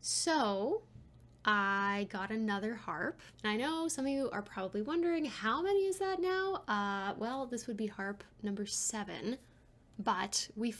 So I got another harp, and I know some of you are probably wondering how many is that now? Well, this would be harp number 7, but we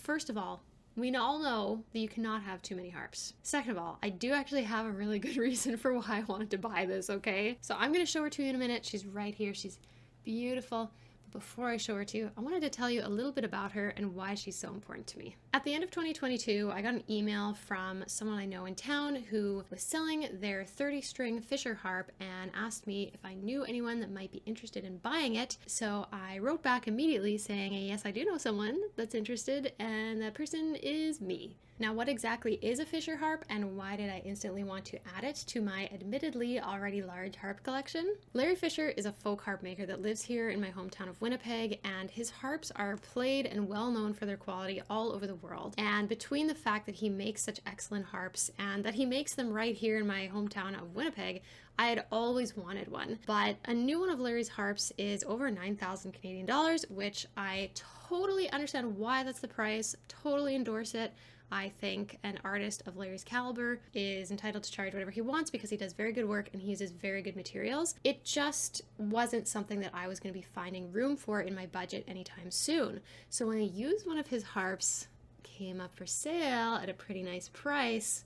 all know that you cannot have too many harps. Second of all, I do actually have a really good reason for why I wanted to buy this, okay? So I'm gonna show her to you in a minute. She's right here, she's beautiful. Before I show her to you, I wanted to tell you a little bit about her and why she's so important to me. At the end of 2022, I got an email from someone I know in town who was selling their 30-string Fisher Harp and asked me if I knew anyone that might be interested in buying it. So I wrote back immediately saying, yes, I do know someone that's interested, and that person is me. Now, what exactly is a Fisher Harp, and why did I instantly want to add it to my admittedly already large harp collection? Larry Fisher is a folk harp maker that lives here in my hometown of Winnipeg, and his harps are played and well known for their quality all over the world. And between the fact that he makes such excellent harps and that he makes them right here in my hometown of Winnipeg, I had always wanted one. But a new one of Larry's harps is over 9,000 Canadian dollars, which I totally understand why that's the price, totally endorse it. I think an artist of Larry's caliber is entitled to charge whatever he wants because he does very good work and he uses very good materials. It just wasn't something that I was going to be finding room for in my budget anytime soon. So when I used one of his harps, came up for sale at a pretty nice price,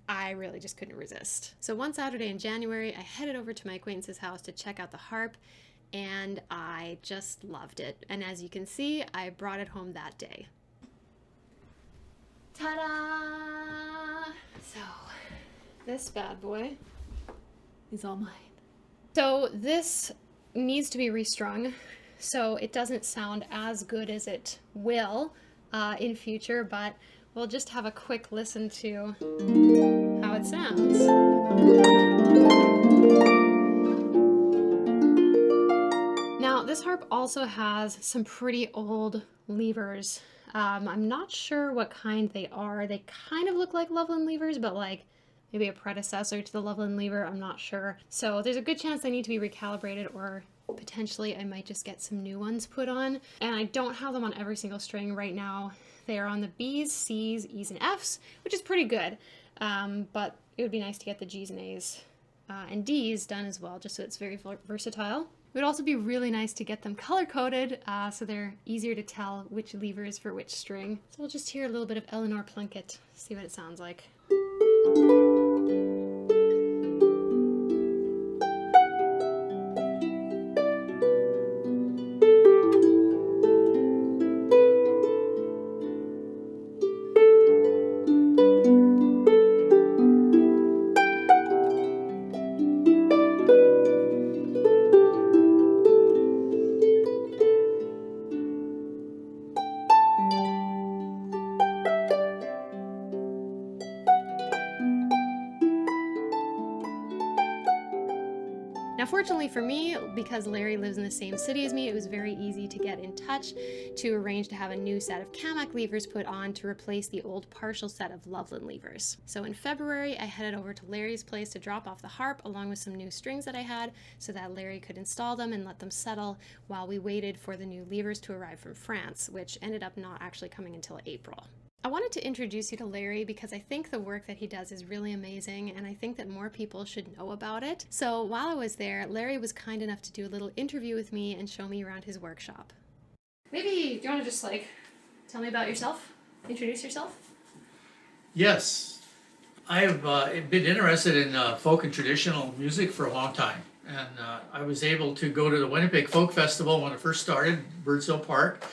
I really just couldn't resist. So one Saturday in January, I headed over to my acquaintance's house to check out the harp, and I just loved it. And as you can see, I brought it home that day. Ta-da! So, this bad boy is all mine. So this needs to be restrung, so it doesn't sound as good as it will in future, but we'll just have a quick listen to how it sounds. Now, this harp also has some pretty old levers. I'm not sure what kind they are. They kind of look like Loveland levers, but like maybe a predecessor to the Loveland lever, I'm not sure. So there's a good chance they need to be recalibrated, or potentially I might just get some new ones put on. And I don't have them on every single string right now. They are on the B's, C's, E's, and F's, which is pretty good. But it would be nice to get the G's and A's and D's done as well, just so it's very versatile. It would also be really nice to get them color-coded so they're easier to tell which lever is for which string. So we'll just hear a little bit of Eleanor Plunkett, see what it sounds like. Now, fortunately for me, because Larry lives in the same city as me, it was very easy to get in touch to arrange to have a new set of Kamak levers put on to replace the old partial set of Loveland levers. So in February, I headed over to Larry's place to drop off the harp along with some new strings that I had so that Larry could install them and let them settle while we waited for the new levers to arrive from France, which ended up not actually coming until April. I wanted to introduce you to Larry because I think the work that he does is really amazing, and I think that more people should know about it. So while I was there, Larry was kind enough to do a little interview with me and show me around his workshop. Maybe, do you want to just tell me about yourself? Introduce yourself? Yes, I have been interested in folk and traditional music for a long time. And I was able to go to the Winnipeg Folk Festival when it first started, Birdsville Park.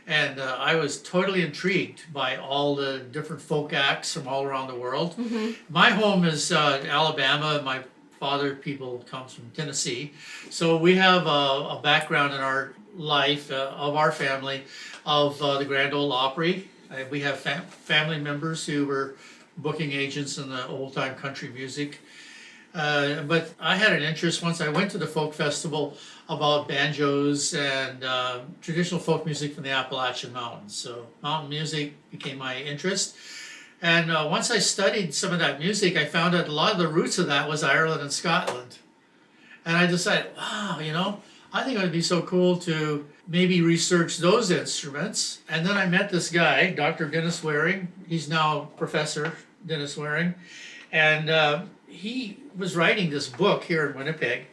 And I was totally intrigued by all the different folk acts from all around the world. Mm-hmm. My home is Alabama. My father comes from Tennessee. So we have a background in our life of our family of the Grand Ole Opry. We have family members who were booking agents in the old-time country music. But I had an interest once I went to the folk festival about banjos and traditional folk music from the Appalachian Mountains. So mountain music became my interest. And once I studied some of that music, I found out a lot of the roots of that was Ireland and Scotland. And I decided, wow, I think it would be so cool to maybe research those instruments. And then I met this guy, Dr. Dennis Waring. He's now Professor Dennis Waring. And he was writing this book here in Winnipeg,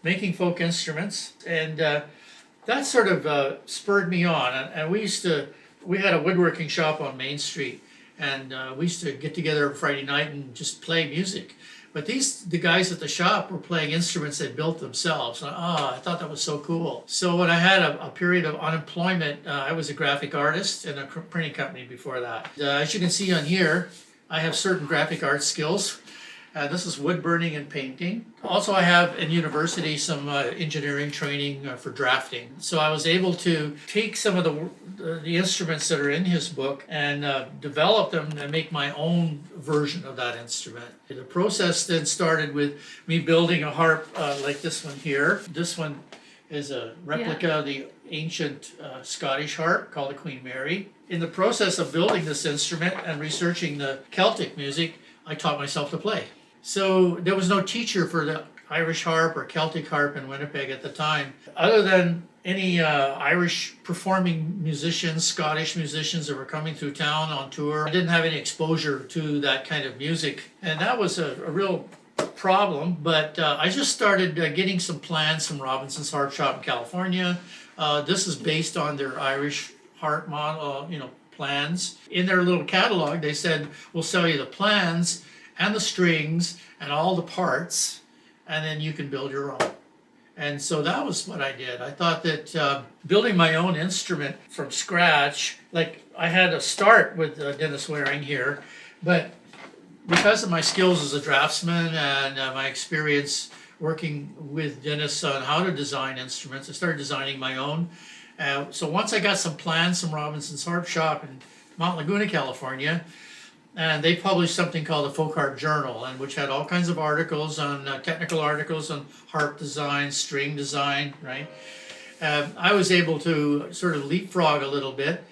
making folk instruments, and that sort of spurred me on. And we had a woodworking shop on Main Street, and we used to get together on Friday night and just play music. But the guys at the shop were playing instruments they built themselves. And, I thought that was so cool. So when I had a period of unemployment, I was a graphic artist in a printing company before that. As you can see on here, I have certain graphic art skills. This is wood burning and painting. Also, I have in university some engineering training for drafting. So I was able to take some of the instruments that are in his book and develop them and make my own version of that instrument. The process then started with me building a harp like this one here. This one is a replica of the ancient Scottish harp called the Queen Mary. In the process of building this instrument and researching the Celtic music, I taught myself to play. So there was no teacher for the Irish harp or Celtic harp in Winnipeg at the time, other than any Irish performing musicians, Scottish musicians that were coming through town on tour. I didn't have any exposure to that kind of music, and that was a real problem, but I just started getting some plans from Robinson's Harp Shop in California. This is based on their Irish harp model, plans. In their little catalog, they said, we'll sell you the plans and the strings and all the parts, and then you can build your own. And so that was what I did. I thought that building my own instrument from scratch, like I had to start with Dennis Waring here, but because of my skills as a draftsman and my experience working with Dennis on how to design instruments, I started designing my own. So once I got some plans from Robinson's Harp Shop in Mount Laguna, California, and they published something called the Folk Harp Journal, and which had all kinds of articles on technical articles on harp design, string design, right? I was able to sort of leapfrog a little bit,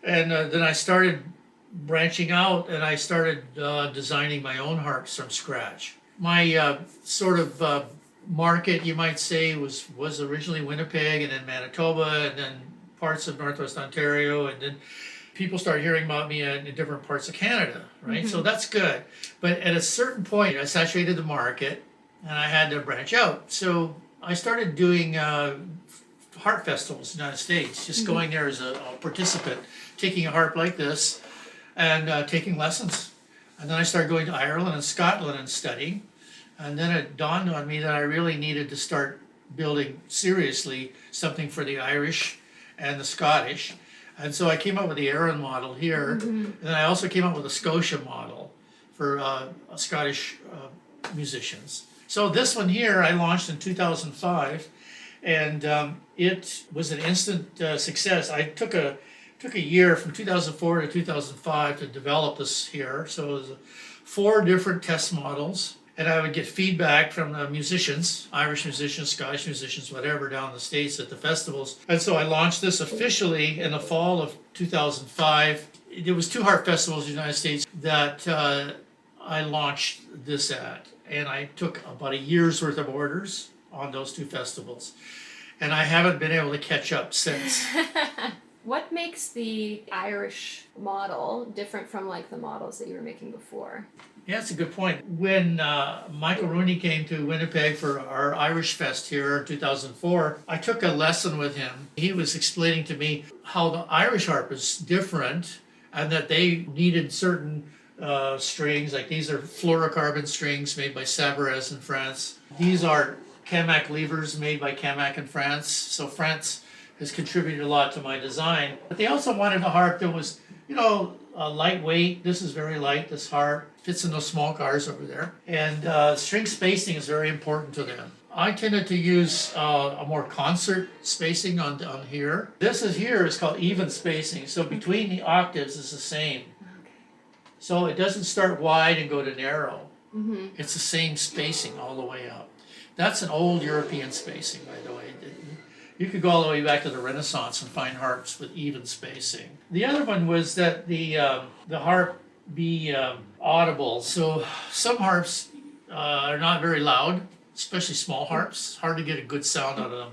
and then I started branching out, and I started designing my own harps from scratch. My sort of market, you might say, was originally Winnipeg, and then Manitoba, and then parts of Northwest Ontario, and then people start hearing about me in different parts of Canada, right? Mm-hmm. So that's good. But at a certain point, I saturated the market and I had to branch out. So I started doing harp festivals in the United States, just going there as a participant, taking a harp like this and taking lessons. And then I started going to Ireland and Scotland and studying. And then it dawned on me that I really needed to start building seriously something for the Irish and the Scottish. And so I came up with the Aaron model here, and then I also came up with a Scotia model for Scottish musicians. So this one here I launched in 2005, and it was an instant success. I took a year from 2004 to 2005 to develop this here. So it was 4 different test models. And I would get feedback from the musicians, Irish musicians, Scottish musicians, whatever, down in the States at the festivals. And so I launched this officially in the fall of 2005. There was 2 harp festivals in the United States that I launched this at. And I took about a year's worth of orders on those 2 festivals. And I haven't been able to catch up since. What makes the Irish model different from like the models that you were making before? Yeah, that's a good point. When Michael Rooney came to Winnipeg for our Irish Fest here in 2004, I took a lesson with him. He was explaining to me how the Irish harp is different and that they needed certain strings, like these are fluorocarbon strings made by Sabarez in France. These are Camac levers made by Camac in France. So France has contributed a lot to my design. But they also wanted a harp that was, lightweight. This is very light, this harp. Fits in those small cars over there. And string spacing is very important to them. I tended to use a more concert spacing on here. This is called even spacing. So between the octaves is the same. Okay. So it doesn't start wide and go to narrow. Mm-hmm. It's the same spacing all the way up. That's an old European spacing, by the way. You could go all the way back to the Renaissance and find harps with even spacing. The other one was that the harp be audible. So some harps are not very loud, especially small harps. Hard to get a good sound out of them.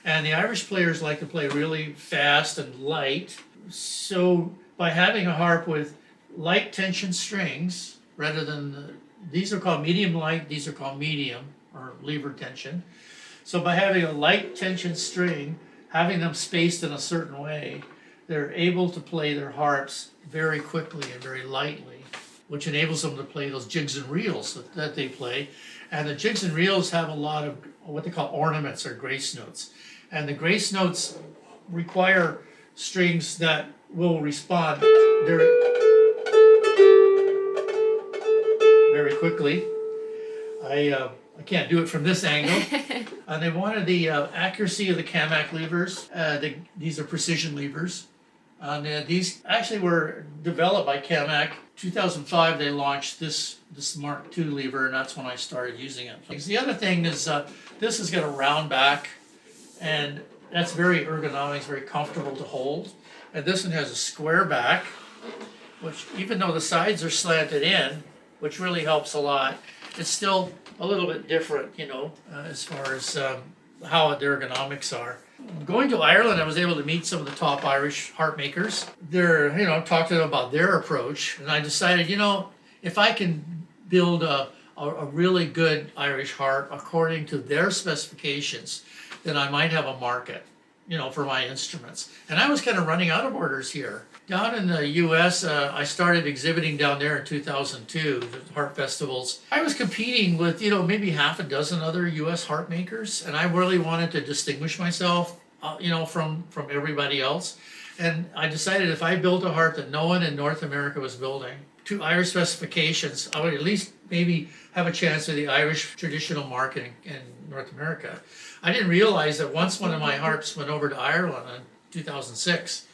And the Irish players like to play really fast and light. So by having a harp with light tension strings rather than these are called medium light, these are called medium or lever tension. So by having a light tension string, having them spaced in a certain way, they're able to play their harps very quickly and very lightly, which enables them to play those jigs and reels that they play. And the jigs and reels have a lot of what they call ornaments or grace notes. And the grace notes require strings that will respond very, very quickly. I can't do it from this angle. They wanted the accuracy of the kpunkt levers. These are precision levers. These actually were developed by kpunkt. 2005 they launched this Mark II lever, and that's when I started using it. The other thing is this has got a round back, and that's very ergonomic, very comfortable to hold. And this one has a square back, which even though the sides are slanted in, which really helps a lot, it's still a little bit different, as far as how the ergonomics are. Going to Ireland, I was able to meet some of the top Irish harp makers. Talk to them about their approach, and I decided, if I can build a really good Irish harp according to their specifications, then I might have a market, for my instruments. And I was kind of running out of orders here. Down in the US, I started exhibiting down there in 2002, the harp festivals. I was competing with, maybe half a dozen other US harp makers, and I really wanted to distinguish myself, from everybody else. And I decided if I built a harp that no one in North America was building, to Irish specifications, I would at least maybe have a chance with the Irish traditional market in North America. I didn't realize that once one of my harps went over to Ireland in 2006,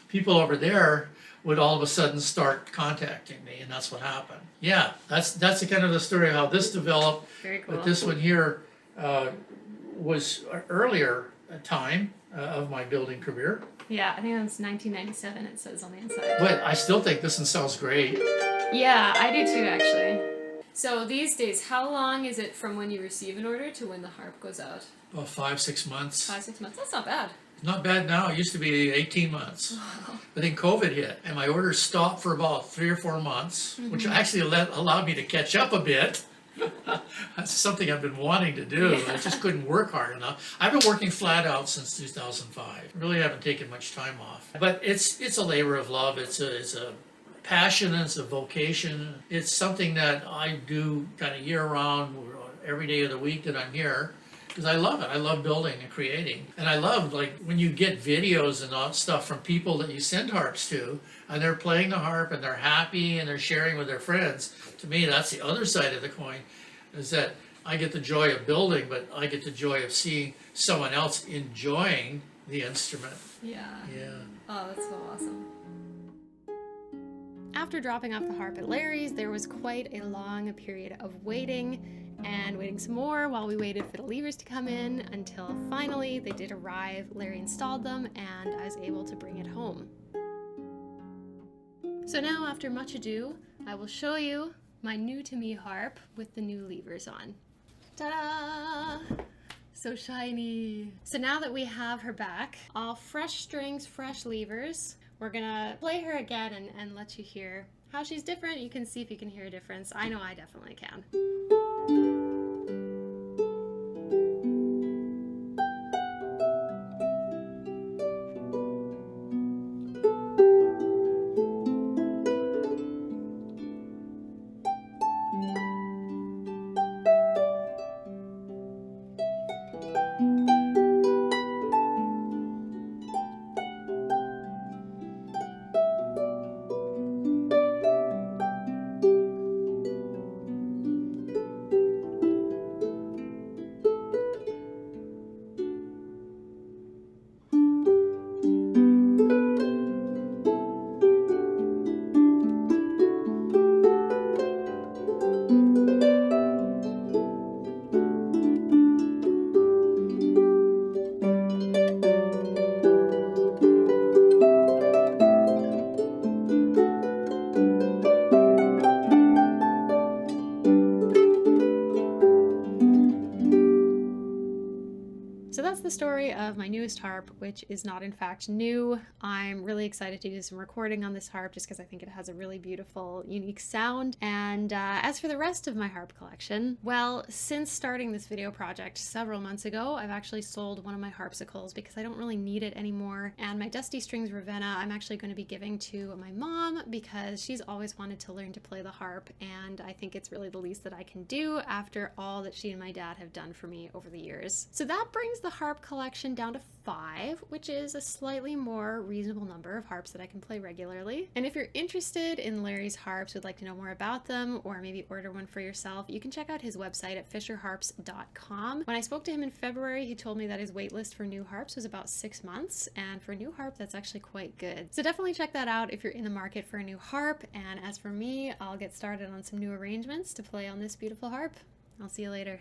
people over there would all of a sudden start contacting me, and that's what happened. Yeah, that's the kind of the story of how this developed. Very cool. But this one here was an earlier time of my building career. Yeah, I think that was 1997, it says on the inside. But I still think this one sounds great. Yeah, I do too, actually. So these days, how long is it from when you receive an order to when the harp goes out? About 5-6 months. 5-6 months, that's not bad. Not bad now. It used to be 18 months. Wow. But then COVID hit, and my orders stopped for about 3 or 4 months, which actually allowed me to catch up a bit. That's something I've been wanting to do. Yeah. I just couldn't work hard enough. I've been working flat out since 2005. Really haven't taken much time off. But it's a labor of love. It's a passion. It's a vocation. It's something that I do kind of year round, every day of the week that I'm here. Because I love it. I love building and creating. And I love, when you get videos and all stuff from people that you send harps to, and they're playing the harp and they're happy and they're sharing with their friends. To me, that's the other side of the coin, is that I get the joy of building, but I get the joy of seeing someone else enjoying the instrument. Yeah. Yeah. Oh, that's so awesome. After dropping off the harp at Larry's, there was quite a long period of waiting and waiting some more while we waited for the levers to come in until finally they did arrive. Larry installed them and I was able to bring it home. So now, after much ado, I will show you my new to me harp with the new levers on. Ta-da! So shiny. So now that we have her back, all fresh strings, fresh levers, we're gonna play her again and let you hear how she's different. You can see if you can hear a difference. I know I definitely can. that's the story of my newest harp, which is not in fact new. I'm really excited to do some recording on this harp just because I think it has a really beautiful, unique sound. And as for the rest of my harp collection, well, since starting this video project several months ago, I've actually sold one of my harpsicles because I don't really need it anymore. And my Dusty Strings Ravenna, I'm actually going to be giving to my mom because she's always wanted to learn to play the harp, and I think it's really the least that I can do after all that she and my dad have done for me over the years. So that brings the harp collection down to 5, which is a slightly more reasonable number of harps that I can play regularly. And if you're interested in Larry's harps, would like to know more about them, or maybe order one for yourself, you can check out his website at fisherharps.com. When I spoke to him in February, he told me that his waitlist for new harps was about 6 months, and for a new harp, that's actually quite good. So definitely check that out if you're in the market for a new harp. And as for me, I'll get started on some new arrangements to play on this beautiful harp. I'll see you later.